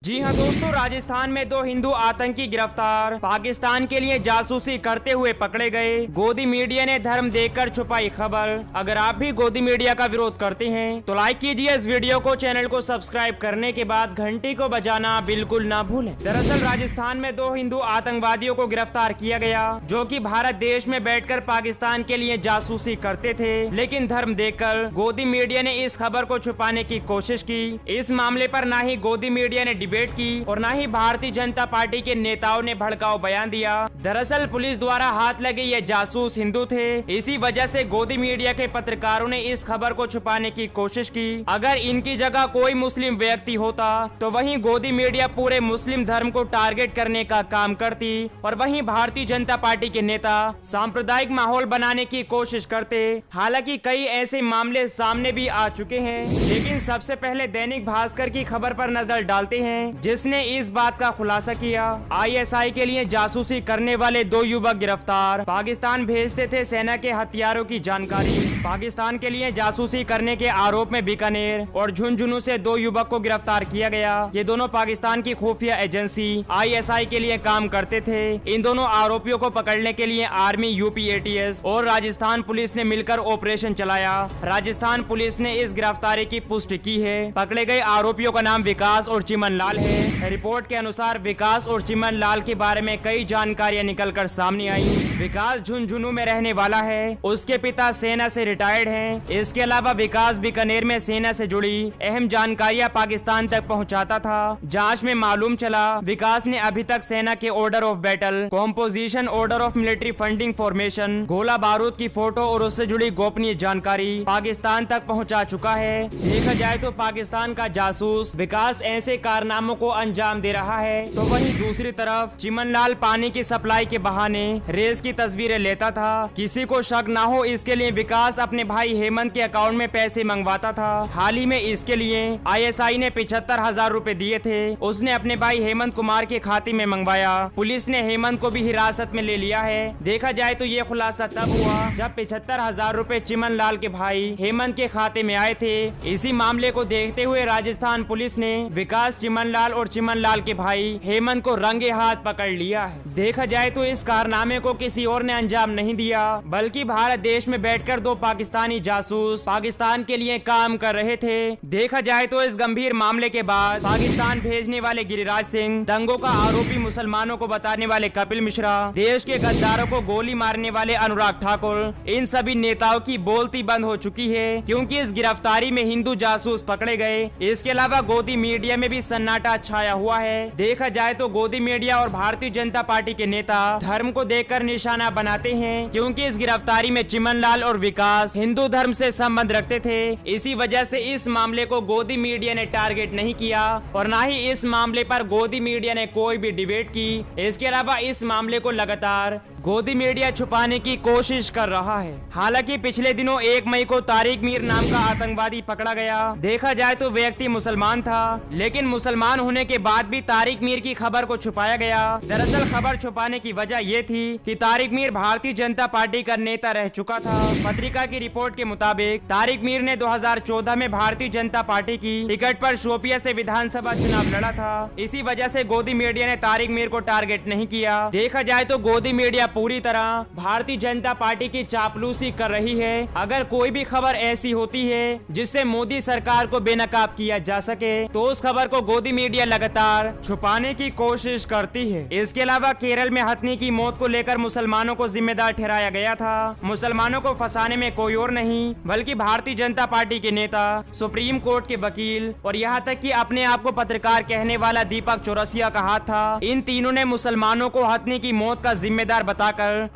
जी हां दोस्तों, राजस्थान में दो हिंदू आतंकी गिरफ्तार, पाकिस्तान के लिए जासूसी करते हुए पकड़े गए। गोदी मीडिया ने धर्म देखकर छुपाई खबर। अगर आप भी गोदी मीडिया का विरोध करते हैं तो लाइक कीजिए इस वीडियो को, चैनल को सब्सक्राइब करने के बाद घंटी को बजाना बिल्कुल ना भूलें। दरअसल राजस्थान में दो हिंदू आतंकवादियों को गिरफ्तार किया गया जो कि भारत देश में बैठकर पाकिस्तान के लिए जासूसी करते थे, लेकिन धर्म देखकर। गोदी मीडिया ने इस खबर को छुपाने की कोशिश की। इस मामले पर ना ही गोदी मीडिया ने डिबेट की और ना ही भारतीय जनता पार्टी के नेताओं ने भड़काऊ बयान दिया। दरअसल पुलिस द्वारा हाथ लगे ये जासूस हिंदू थे। इसी वजह से गोदी मीडिया के पत्रकारों ने इस खबर को छुपाने की कोशिश की। अगर इनकी जगह कोई मुस्लिम व्यक्ति होता तो वहीं गोदी मीडिया पूरे मुस्लिम धर्म को टारगेट करने का काम करती और वहीं भारतीय जनता पार्टी के नेता सांप्रदायिक माहौल बनाने की कोशिश करते। हालांकि कई ऐसे मामले सामने भी आ चुके हैं, लेकिन सबसे पहले दैनिक भास्कर की खबर पर नजर डालते हैं, जिसने इस बात का खुलासा किया। आईएसआई के लिए जासूसी करने वाले दो युवक गिरफ्तार, पाकिस्तान भेजते थे सेना के हथियारों की जानकारी। पाकिस्तान के लिए जासूसी करने के आरोप में बीकानेर और झुंझुनू से दो युवक को गिरफ्तार किया गया। ये दोनों पाकिस्तान की खुफिया एजेंसी आईएसआई के लिए काम करते थे। इन दोनों आरोपियों को पकड़ने के लिए आर्मी, यूपी एटीएस और राजस्थान पुलिस ने मिलकर ऑपरेशन चलाया। राजस्थान पुलिस ने इस गिरफ्तारी की पुष्टि की है। पकड़े गए आरोपियों का नाम विकास और चिमन लाल है। रिपोर्ट के अनुसार विकास और चिमन लाल के बारे में कई जानकारियां निकलकर सामने आई। विकास झुंझुनू में रहने वाला है, उसके पिता सेना से रिटायर्ड हैं। इसके अलावा विकास बीकानेर में सेना से जुड़ी अहम जानकारियां पाकिस्तान तक पहुंचाता था। जांच में मालूम चला विकास ने अभी तक सेना के order of battle, composition, order of military funding formation, गोला बारूद की फोटो और उससे जुड़ी गोपनीय जानकारी पाकिस्तान तक पहुँचा चुका है। देखा जाए तो पाकिस्तान का जासूस विकास ऐसे कारनामों को अंजाम दे रहा है, तो वहीं दूसरी तरफ चिमनलाल पानी की सप्लाई के बहाने रेस की तस्वीरें लेता था। किसी को शक ना हो इसके लिए विकास अपने भाई हेमंत के अकाउंट में पैसे मंगवाता था। हाल ही में इसके लिए आईएसआई ने 75,000 रुपए दिए थे। उसने अपने भाई हेमंत कुमार के खाते में मंगवाया। पुलिस ने हेमंत को भी हिरासत में ले लिया है। देखा जाए तो ये खुलासा तब हुआ जब 75,000 रुपए चिमनलाल के भाई हेमंत के खाते में आए थे। इसी मामले को देखते हुए राजस्थान पुलिस ने विकास, चिमनलाल और चिमनलाल के भाई हेमंत को रंगे हाथ पकड़ लिया है। देखा जाए तो इस कारनामे को किसी और ने अंजाम नहीं दिया, बल्कि भारत देश में बैठकर दो पाकिस्तानी जासूस पाकिस्तान के लिए काम कर रहे थे। देखा जाए तो इस गंभीर मामले के बाद पाकिस्तान भेजने वाले गिरिराज सिंह, दंगों का आरोपी मुसलमानों को बताने वाले कपिल मिश्रा, देश के गद्दारों को गोली मारने वाले अनुराग ठाकुर, इन सभी नेताओं की बोलती बंद हो चुकी है, क्योंकि इस गिरफ्तारी में हिंदू जासूस पकड़े गए। इसके अलावा गोदी मीडिया में भी सन्नाटा छाया हुआ है। देखा जाए तो गोदी मीडिया और भारतीय जनता पार्टी के नेता धर्म को देखकर निशाना बनाते हैं, क्योंकि इस गिरफ्तारी में चिमनलाल और विकास हिंदू धर्म से संबंध रखते थे। इसी वजह से इस मामले को गोदी मीडिया ने टारगेट नहीं किया और ना ही इस मामले पर गोदी मीडिया ने कोई भी डिबेट की। इसके अलावा इस मामले को लगातार गोदी मीडिया छुपाने की कोशिश कर रहा है। हालांकि पिछले दिनों 1 मई को तारिक मीर नाम का आतंकवादी पकड़ा गया। देखा जाए तो व्यक्ति मुसलमान था, लेकिन मुसलमान होने के बाद भी तारिक मीर की खबर को छुपाया गया। दरअसल खबर छुपाने की वजह ये थी कि तारिक मीर भारतीय जनता पार्टी का नेता रह चुका था। पत्रिका की रिपोर्ट के मुताबिक तारिक मीर ने 2014 में भारतीय जनता पार्टी की टिकट पर शोपिया से विधानसभा चुनाव लड़ा था। इसी वजह से गोदी मीडिया ने तारिक मीर को टारगेट नहीं किया। देखा जाए तो गोदी मीडिया पूरी तरह भारतीय जनता पार्टी की चापलूसी कर रही है। अगर कोई भी खबर ऐसी होती है जिससे मोदी सरकार को बेनकाब किया जा सके, तो उस खबर को गोदी मीडिया लगातार छुपाने की कोशिश करती है। इसके अलावा केरल में हथनी की मौत को लेकर मुसलमानों को जिम्मेदार ठहराया गया था। मुसलमानों को फंसाने में कोई और नहीं बल्कि भारतीय जनता पार्टी के नेता, सुप्रीम कोर्ट के वकील और यहाँ तक कि अपने आप को पत्रकार कहने वाला दीपक चौरसिया का हाथ था। इन तीनों ने मुसलमानों को हथनी की मौत का जिम्मेदार बताकर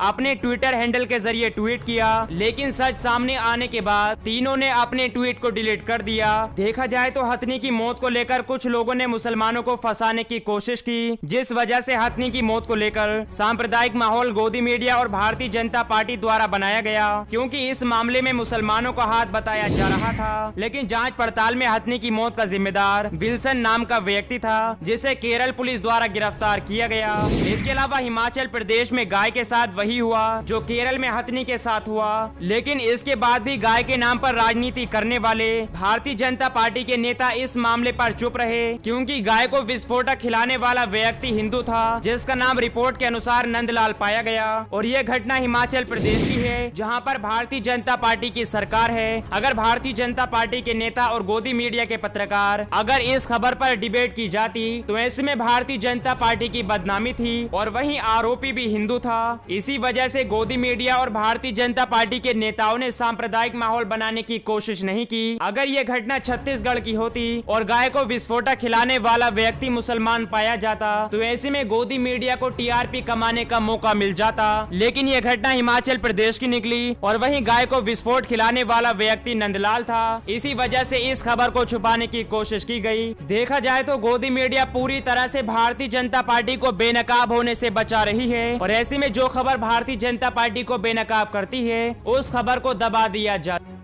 अपने ट्विटर हैंडल के जरिए ट्वीट किया, लेकिन सच सामने आने के बाद तीनों ने अपने ट्वीट को डिलीट कर दिया। देखा जाए तो हथनी की मौत को लेकर कुछ लोगों ने मुसलमानों को फंसाने की कोशिश की, जिस वजह से हथनी की मौत को लेकर सांप्रदायिक माहौल गोदी मीडिया और भारतीय जनता पार्टी द्वारा बनाया गया, क्योंकि इस मामले में मुसलमानों का हाथ बताया जा रहा था। लेकिन जांच पड़ताल में हथनी की मौत का जिम्मेदार विल्सन नाम का व्यक्ति था, जिसे केरल पुलिस द्वारा गिरफ्तार किया गया। इसके अलावा हिमाचल प्रदेश में गाय के साथ वही हुआ जो केरल में हथनी के साथ हुआ। लेकिन इसके बाद भी गाय के नाम पर राजनीति करने वाले भारतीय जनता पार्टी के नेता इस मामले पर चुप रहे, क्योंकि गाय को विस्फोटक खिलाने वाला व्यक्ति हिंदू था जिसका नाम रिपोर्ट के अनुसार नंदलाल पाया गया। और यह घटना हिमाचल प्रदेश की है जहां पर भारतीय जनता पार्टी की सरकार है। अगर भारतीय जनता पार्टी के नेता और गोदी मीडिया के पत्रकार अगर इस खबर पर डिबेट की जाती तो ऐसे में भारतीय जनता पार्टी की बदनामी थी और वहीं आरोपी भी हिंदू था। इसी वजह से गोदी मीडिया और भारतीय जनता पार्टी के नेताओं ने सांप्रदायिक माहौल बनाने की कोशिश नहीं की। अगर ये घटना छत्तीसगढ़ की होती और गाय को विस्फोटक खिलाने वाला व्यक्ति मुसलमान पाया जाता तो ऐसे में गोदी मीडिया को टीआरपी कमाने का मौका मिल जाता। लेकिन यह घटना हिमाचल प्रदेश की निकली और वहीं गाय को विस्फोट खिलाने वाला व्यक्ति नंदलाल था। इसी वजह से इस खबर को छुपाने की कोशिश की गई। देखा जाए तो गोदी मीडिया पूरी तरह से भारतीय जनता पार्टी को बेनकाब होने से बचा रही है और ऐसे में जो खबर भारतीय जनता पार्टी को बेनकाब करती है उस खबर को दबा दिया जाता है।